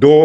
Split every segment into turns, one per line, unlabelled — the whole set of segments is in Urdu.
2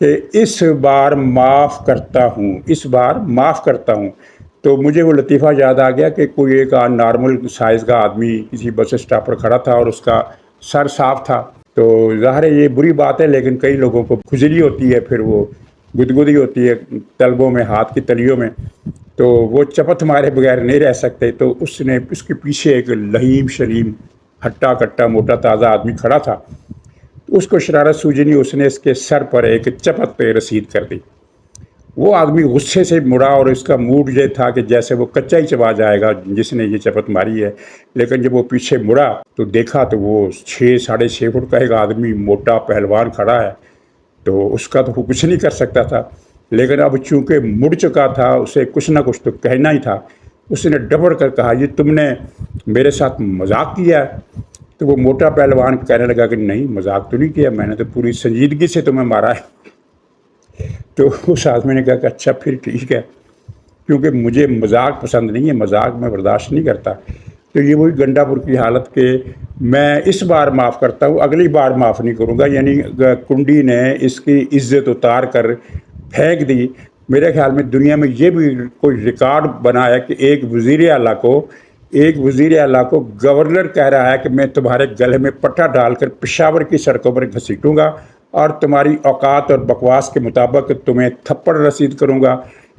کہ اس بار معاف کرتا ہوں، اس بار معاف کرتا ہوں۔ تو مجھے وہ لطیفہ یاد آ گیا کہ کوئی ایک نارمل سائز کا آدمی کسی بس اسٹاپ پر کھڑا تھا اور اس کا سر صاف تھا۔ تو ظاہر ہے یہ بری بات ہے، لیکن کئی لوگوں کو کھجلی ہوتی ہے، پھر وہ گدگدی ہوتی ہے تلبوں میں، ہاتھ کی تلیوں میں، تو وہ چپت مارے بغیر نہیں رہ سکتے۔ تو اس نے اس کے پیچھے ایک لہیم شلیم ہٹا کٹا موٹا تازہ آدمی کھڑا تھا، اس کو شرارت سوجی نہیں، اس نے اس کے سر پر ایک چپت پہ رسید کر دی۔ وہ آدمی غصے سے مڑا اور اس کا موڈ یہ تھا کہ جیسے وہ کچا ہی چبا جائے گا جس نے یہ چپت ماری ہے۔ لیکن جب وہ پیچھے مڑا تو دیکھا تو وہ 6.5 فٹ کا ایک آدمی موٹا پہلوان کھڑا ہے، تو اس کا تو وہ کچھ نہیں کر سکتا تھا۔ لیکن اب چونکہ مڑ چکا تھا، اسے کچھ نہ کچھ تو کہنا ہی تھا۔ اس نے ڈبڑ کر کہا، یہ تم نے میرے ساتھ مذاق کیا ہے؟ تو وہ موٹا پہلوان کہنے لگا کہ نہیں، مذاق تو نہیں کیا، میں نے تو پوری سنجیدگی سے تمہیں مارا ہے۔ تو اس آدمی نے کہا کہ اچھا پھر ٹھیک ہے، کیونکہ مجھے مذاق پسند نہیں ہے، مذاق میں برداشت نہیں کرتا۔ تو یہ وہی گنڈا پور کی حالت کہ میں اس بار معاف کرتا ہوں، اگلی بار معاف نہیں کروں گا۔ یعنی کنڈی نے اس کی عزت اتار کر پھینک دی۔ میرے خیال میں دنیا میں یہ بھی کوئی ریکارڈ بنا ہے کہ ایک وزیر اعلیٰ کو گورنر کہہ رہا ہے کہ میں تمہارے گلے میں پٹا ڈال کر پشاور کی سڑکوں پر گھسیٹوں گا اور تمہاری اوقات اور بکواس کے مطابق تمہیں تھپڑ رسید کروں گا۔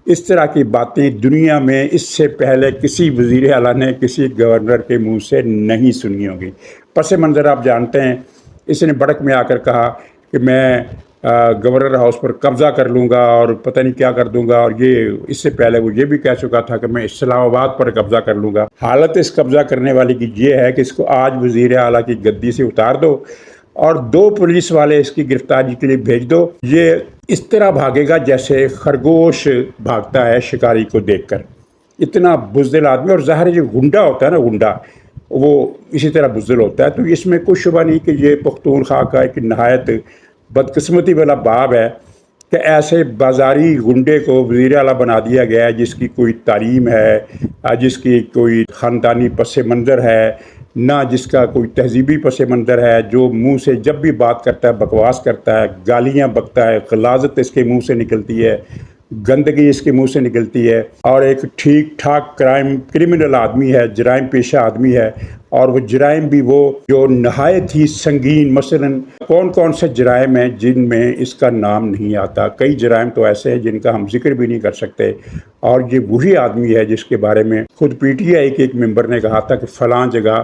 اس طرح کی باتیں دنیا میں اس سے پہلے کسی وزیر اعلیٰ نے کسی گورنر کے منہ سے نہیں سنی ہوگی۔ پس منظر آپ جانتے ہیں، اس نے بڑک میں آ کر کہا کہ میں گورنر ہاؤس پر قبضہ کر لوں گا اور پتہ نہیں کیا کر دوں گا، اور یہ اس سے پہلے وہ یہ بھی کہہ چکا تھا کہ میں اسلام آباد پر قبضہ کر لوں گا۔ حالت اس قبضہ کرنے والی کی یہ ہے کہ اس کو آج وزیر اعلیٰ کی گدی سے اتار دو اور 2 پولیس والے اس کی گرفتاری کے لیے بھیج دو۔ یہ اس طرح بھاگے گا جیسے خرگوش بھاگتا ہے شکاری کو دیکھ کر، اتنا بزدل آدمی۔ اور ظاہر یہ گنڈا ہوتا ہے نا، گنڈا وہ اسی طرح بزدل ہوتا ہے۔ تو اس میں کوئی شبہ نہیں کہ یہ پختونخوا کا ایک نہایت بدقسمتی والا باب ہے کہ ایسے بازاری گنڈے کو وزیر اعلیٰ بنا دیا گیا ہے، جس کی کوئی تعلیم ہے، جس کی کوئی خاندانی پس منظر ہے، نہ جس کا کوئی تہذیبی پس منظر ہے، جو منہ سے جب بھی بات کرتا ہے بکواس کرتا ہے، گالیاں بکتا ہے، غلاظت اس کے منہ سے نکلتی ہے، گندگی اس کے منہ سے نکلتی ہے، اور ایک ٹھیک ٹھاک کرمنل آدمی ہے، جرائم پیشہ آدمی ہے، اور وہ جرائم بھی وہ جو نہایت ہی سنگین، مثلاً کون سے جرائم ہیں جن میں اس کا نام نہیں آتا۔ کئی جرائم تو ایسے ہیں جن کا ہم ذکر بھی نہیں کر سکتے، اور یہ وہی آدمی ہے جس کے بارے میں خود پی ٹی آئی کے ایک ممبر نے کہا تھا کہ فلاں جگہ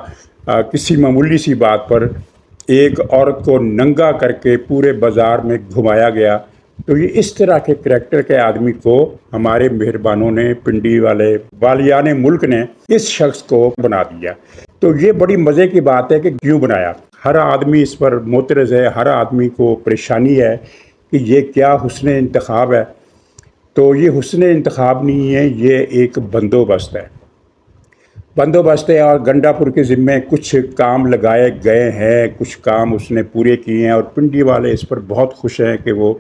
کسی معمولی سی بات پر ایک عورت کو ننگا کر کے پورے بازار میں گھمایا گیا۔ تو یہ اس طرح کے کریکٹر کے آدمی کو ہمارے مہربانوں نے، پنڈی والے والیان ملک نے اس شخص کو بنا دیا۔ تو یہ بڑی مزے کی بات ہے کہ کیوں بنایا۔ ہر آدمی اس پر معترض ہے، ہر آدمی کو پریشانی ہے کہ یہ کیا حسن انتخاب ہے۔ تو یہ حسن انتخاب نہیں ہے، یہ ایک بندوبست ہے، اور گنڈا پور کے ذمے کچھ کام لگائے گئے ہیں، کچھ کام اس نے پورے کیے ہیں، اور پنڈی والے اس پر بہت خوش ہیں کہ وہ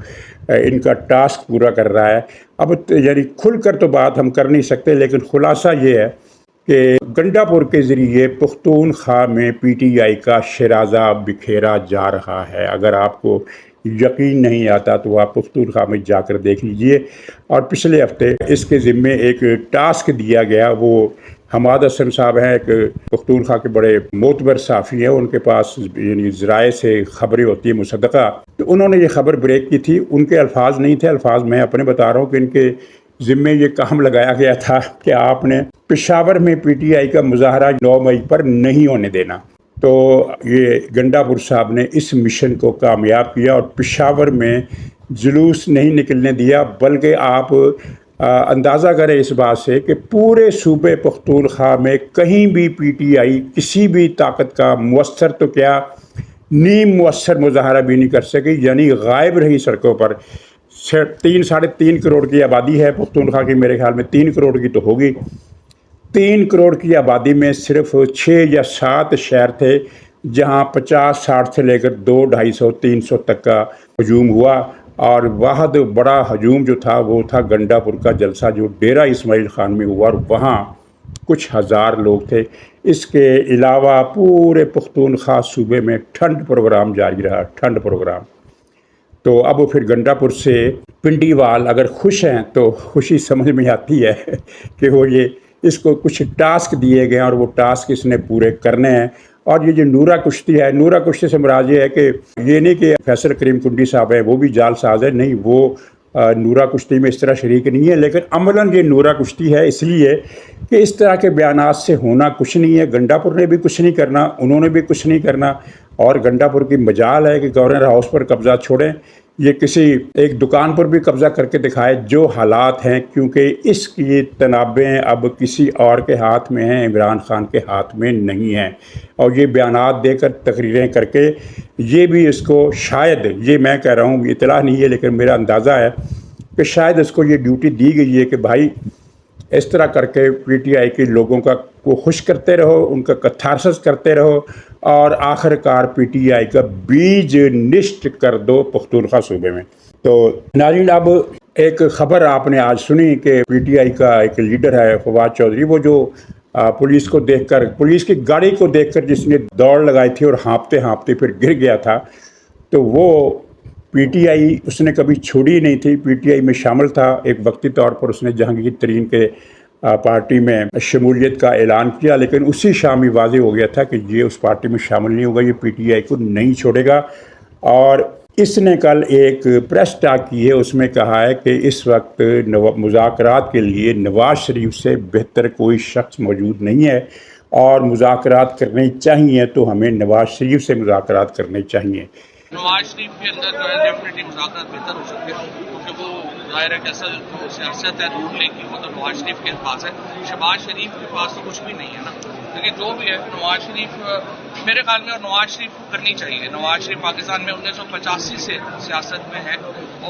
ان کا ٹاسک پورا کر رہا ہے۔ اب یعنی کھل کر تو بات ہم کر نہیں سکتے، لیکن خلاصہ یہ ہے کہ گنڈا پور کے ذریعے پختونخوا میں پی ٹی آئی کا شیرازہ بکھیرا جا رہا ہے۔ اگر آپ کو یقین نہیں آتا تو آپ پختونخوا میں جا کر دیکھ لیجئے۔ اور پچھلے ہفتے اس کے ذمے ایک ٹاسک دیا گیا، وہ حماد حسن صاحب ہیں، ایک پختونخوا کے بڑے معتبر صحافی ہیں، ان کے پاس یعنی ذرائع سے خبریں ہوتی ہیں مصدقہ، تو انہوں نے یہ خبر بریک کی تھی۔ ان کے الفاظ نہیں تھے، الفاظ میں اپنے بتا رہا ہوں کہ ان کے ذمے یہ کام لگایا گیا تھا کہ آپ نے پشاور میں پی ٹی آئی کا مظاہرہ 9 مئی پر نہیں ہونے دینا۔ تو یہ گنڈا پور صاحب نے اس مشن کو کامیاب کیا اور پشاور میں جلوس نہیں نکلنے دیا، بلکہ آپ اندازہ کریں اس بات سے کہ پورے صوبے پختونخوا میں کہیں بھی پی ٹی آئی کسی بھی طاقت کا مؤثر تو کیا نیم مؤثر مظاہرہ بھی نہیں کر سکی، یعنی غائب رہی سڑکوں پر۔ 3.5 کروڑ کی آبادی ہے پختونخوا کی، میرے خیال میں 3 کروڑ کی تو ہوگی۔ 3 کروڑ کی آبادی میں صرف 6 یا 7 شہر تھے جہاں 50-60 سے لے کر 200-250-300 تک کا ہجوم ہوا، اور واحد بڑا ہجوم جو تھا وہ تھا گنڈا پور کا جلسہ جو ڈیرہ اسماعیل خان میں ہوا، اور وہاں کچھ ہزار لوگ تھے۔ اس کے علاوہ پورے پختونخوا صوبے میں ٹھنڈ پروگرام جاری رہا، ٹھنڈ پروگرام۔ تو اب پھر گنڈا پور سے پنڈی وال اگر خوش ہیں تو خوشی سمجھ میں آتی ہے کہ وہ یہ اس کو کچھ ٹاسک دیے گئے ہیں اور وہ ٹاسک اس نے پورے کرنے ہیں۔ اور یہ جو نورا کشتی ہے، نورا کشتی سے مراد یہ ہے کہ یہ نہیں کہ فیصل کریم کنڈی صاحب ہیں وہ بھی جال ساز ہے، نہیں، وہ نورا کشتی میں اس طرح شریک نہیں ہے، لیکن عملاً یہ نورا کشتی ہے اس لیے کہ اس طرح کے بیانات سے ہونا کچھ نہیں ہے۔ گنڈا پور نے بھی کچھ نہیں کرنا، انہوں نے بھی کچھ نہیں کرنا، اور گنڈا پور کی مجال ہے کہ گورنر ہاؤس پر قبضہ چھوڑیں، یہ کسی ایک دکان پر بھی قبضہ کر کے دکھائے جو حالات ہیں، کیونکہ اس کی تنابیں اب کسی اور کے ہاتھ میں ہیں، عمران خان کے ہاتھ میں نہیں ہیں۔ اور یہ بیانات دے کر، تقریریں کر کے، یہ بھی اس کو شاید، یہ میں کہہ رہا ہوں اطلاع نہیں ہے لیکن میرا اندازہ ہے کہ شاید اس کو یہ ڈیوٹی دی گئی ہے کہ بھائی اس طرح کر کے پی ٹی آئی کے لوگوں کو خوش کرتے رہو، ان کا کتھارسس کرتے رہو، اور آخر کار پی ٹی آئی کا بیج نشٹ کر دو پختونخوا صوبے میں۔ تو ناظرین، اب ایک خبر آپ نے آج سنی کہ پی ٹی آئی کا ایک لیڈر ہے فواد چودھری، وہ جو پولیس کو دیکھ کر، پولیس کی گاڑی کو دیکھ کر جس نے دوڑ لگائی تھی اور ہانپتے ہانپتے پھر گر گیا تھا، تو وہ پی ٹی آئی اس نے کبھی چھوڑی نہیں تھی، پی ٹی آئی میں شامل تھا۔ ایک وقتی طور پر اس نے جہانگیر ترین کے پارٹی میں شمولیت کا اعلان کیا، لیکن اسی شام ہی واضح ہو گیا تھا کہ یہ اس پارٹی میں شامل نہیں ہوگا، یہ پی ٹی آئی کو نہیں چھوڑے گا۔ اور اس نے کل ایک پریس ٹاک کی ہے، اس میں کہا ہے کہ اس وقت مذاکرات کے لیے نواز شریف سے بہتر کوئی شخص موجود نہیں ہے، اور مذاکرات کرنے چاہیے تو ہمیں نواز شریف سے مذاکرات کرنے چاہیے۔
نواز شریف کے اندر جو ہے ڈیفینیٹلی مذاکرات بہتر ہو سکتے ہیں، کیونکہ وہ ظاہر ہے کہ اصل جو سیاست ہے روٹ لے کی وہ تو نواز شریف کے پاس ہے، شہباز شریف کے پاس تو کچھ بھی نہیں ہے نا۔ لیکن جو بھی ہے نواز شریف میرے خیال میں، اور نواز شریف کو کرنی چاہیے۔ نواز شریف پاکستان میں 1985 سے سیاست میں ہے،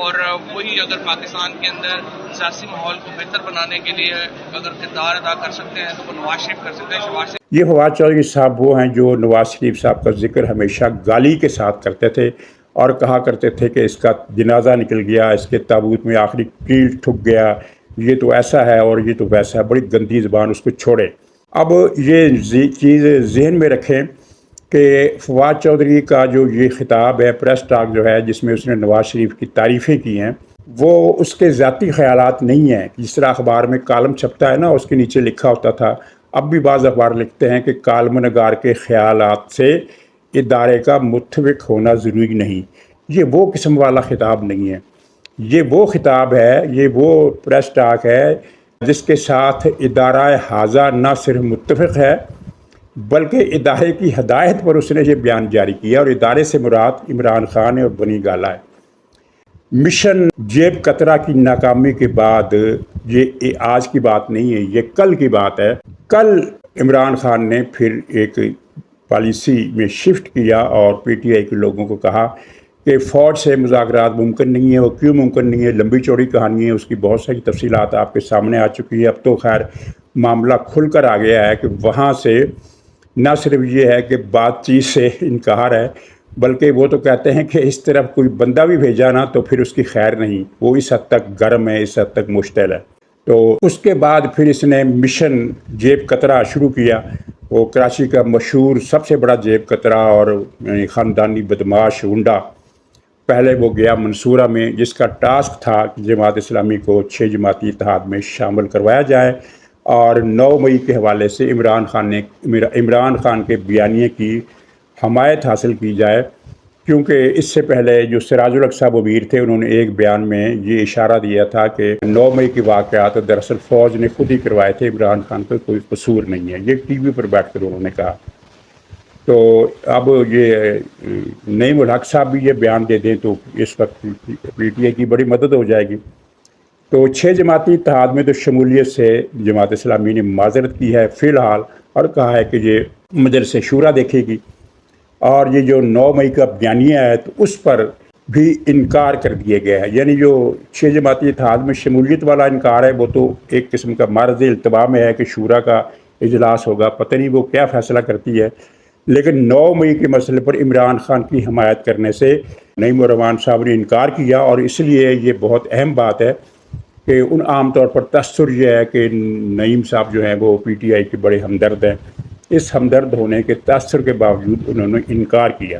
اور وہی اگر پاکستان کے اندر سیاسی ماحول کو بہتر بنانے کے لیے اگر کردار ادا کر سکتے ہیں تو وہ نواز شریف کر سکتے ہیں۔ شہباز شریف
یہ فواد چودھری صاحب وہ ہیں جو نواز شریف صاحب کا ذکر ہمیشہ گالی کے ساتھ کرتے تھے، اور کہا کرتے تھے کہ اس کا جنازہ نکل گیا، اس کے تابوت میں آخری کیل ٹھک گیا، یہ تو ایسا ہے اور یہ تو ویسا ہے، بڑی گندی زبان، اس کو چھوڑے۔ اب یہ چیز ذہن میں رکھیں کہ فواد چودھری کا جو یہ خطاب ہے، پریس ٹاک جو ہے، جس میں اس نے نواز شریف کی تعریفیں کی ہیں، وہ اس کے ذاتی خیالات نہیں ہیں۔ جس طرح اخبار میں کالم چھپتا ہے نا، اس کے نیچے لکھا ہوتا تھا، اب بھی بعض اخبار لکھتے ہیں کہ کالم نگار کے خیالات سے ادارے کا متفق ہونا ضروری نہیں۔ یہ وہ قسم والا خطاب نہیں ہے، یہ وہ خطاب ہے، یہ وہ پریس ٹاک ہے جس کے ساتھ ادارہ حاضہ نہ صرف متفق ہے بلکہ ادارے کی ہدایت پر اس نے یہ بیان جاری کیا، اور ادارے سے مراد عمران خان اور بنی گالا ہے۔ مشن جیب کترا کی ناکامی کے بعد، یہ آج کی بات نہیں ہے، یہ کل کی بات ہے، کل عمران خان نے پھر ایک پالیسی میں شفٹ کیا اور پی ٹی آئی کے لوگوں کو کہا کہ فوج سے مذاکرات ممکن نہیں ہے۔ وہ کیوں ممکن نہیں ہے؟ لمبی چوڑی کہانی ہے، اس کی بہت ساری تفصیلات آپ کے سامنے آ چکی ہے۔ اب تو خیر معاملہ کھل کر آ گیا ہے کہ وہاں سے نہ صرف یہ ہے کہ بات چیت سے انکار ہے، بلکہ وہ تو کہتے ہیں کہ اس طرف کوئی بندہ بھی بھیجا نا تو پھر اس کی خیر نہیں، وہ اس حد تک گرم ہے، اس حد تک مشتعل ہے۔ تو اس کے بعد پھر اس نے مشن جیب کترا شروع کیا، وہ کراچی کا مشہور سب سے بڑا جیب کترا اور خاندانی بدماش گنڈا۔ پہلے وہ گیا منصورہ میں، جس کا ٹاسک تھا کہ جماعت اسلامی کو 6 جماعتی اتحاد میں شامل کروایا جائے، اور 9 مئی کے حوالے سے عمران خان کے بیانیے کی حمایت حاصل کی جائے، کیونکہ اس سے پہلے جو سراج الحق صاحب وزیر تھے، انہوں نے ایک بیان میں یہ اشارہ دیا تھا کہ 9 مئی کے واقعات دراصل فوج نے خود ہی کروائے تھے، عمران خان کا کوئی قصور نہیں ہے، یہ ٹی وی پر بیٹھ کر انہوں نے کہا۔ تو اب یہ نعیم الحق صاحب بھی یہ بیان دے دیں تو اس وقت پی ٹی آئی کی بڑی مدد ہو جائے گی۔ تو 6 جماعتی اتحاد میں تو شمولیت سے جماعت اسلامی نے معذرت کی ہے فی الحال، اور کہا ہے کہ یہ مجلس شورا دیکھے گی، اور یہ جو 9 مئی کا بیانیہ ہے تو اس پر بھی انکار کر دیا گیا ہے۔ یعنی جو 6 جماعتی اتحاد میں شمولیت والا انکار ہے، وہ تو ایک قسم کا معرض التباہ میں ہے کہ شورا کا اجلاس ہوگا، پتہ نہیں وہ کیا فیصلہ کرتی ہے، لیکن 9 مئی کے مسئلے پر عمران خان کی حمایت کرنے سے نعیم الرحمان صاحب نے انکار کیا، اور اس لیے یہ بہت اہم بات ہے کہ ان عام طور پر تاثر یہ ہے کہ نعیم صاحب جو ہیں وہ پی ٹی آئی کے بڑے ہمدرد ہیں، اس ہمدرد ہونے کے تاثر کے باوجود انہوں نے انکار کیا۔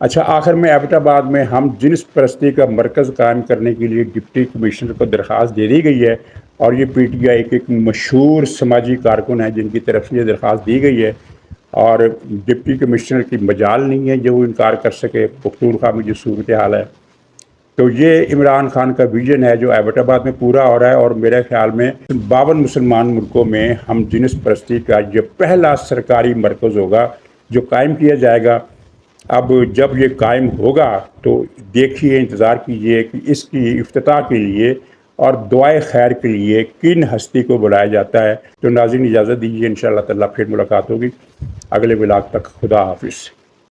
اچھا، آخر میں ایبٹ آباد میں ہم جنس پرستی کا مرکز قائم کرنے کے لیے ڈپٹی کمشنر کو درخواست دے دی گئی ہے، اور یہ پی ٹی آئی کے ایک مشہور سماجی کارکن ہیں جن کی طرف سے یہ درخواست دی گئی ہے، اور ڈپٹی کمشنر کی مجال نہیں ہے جو وہ انکار کر سکے پختونخوا میں جو صورتحال ہے۔ تو یہ عمران خان کا ویژن ہے جو ایبٹ آباد میں پورا ہو رہا ہے، اور میرے خیال میں 52 مسلمان ملکوں میں ہم جنس پرستی کا یہ پہلا سرکاری مرکز ہوگا جو قائم کیا جائے گا۔ اب جب یہ قائم ہوگا تو دیکھیے، انتظار کیجیے کہ اس کی افتتاح کے لیے اور دعائے خیر کے لیے کن ہستی کو بلایا جاتا ہے۔ تو ناظرین اجازت دیجیے، انشاءاللہ تعالیٰ پھر ملاقات ہوگی اگلے ولاگ تک۔ خدا حافظ۔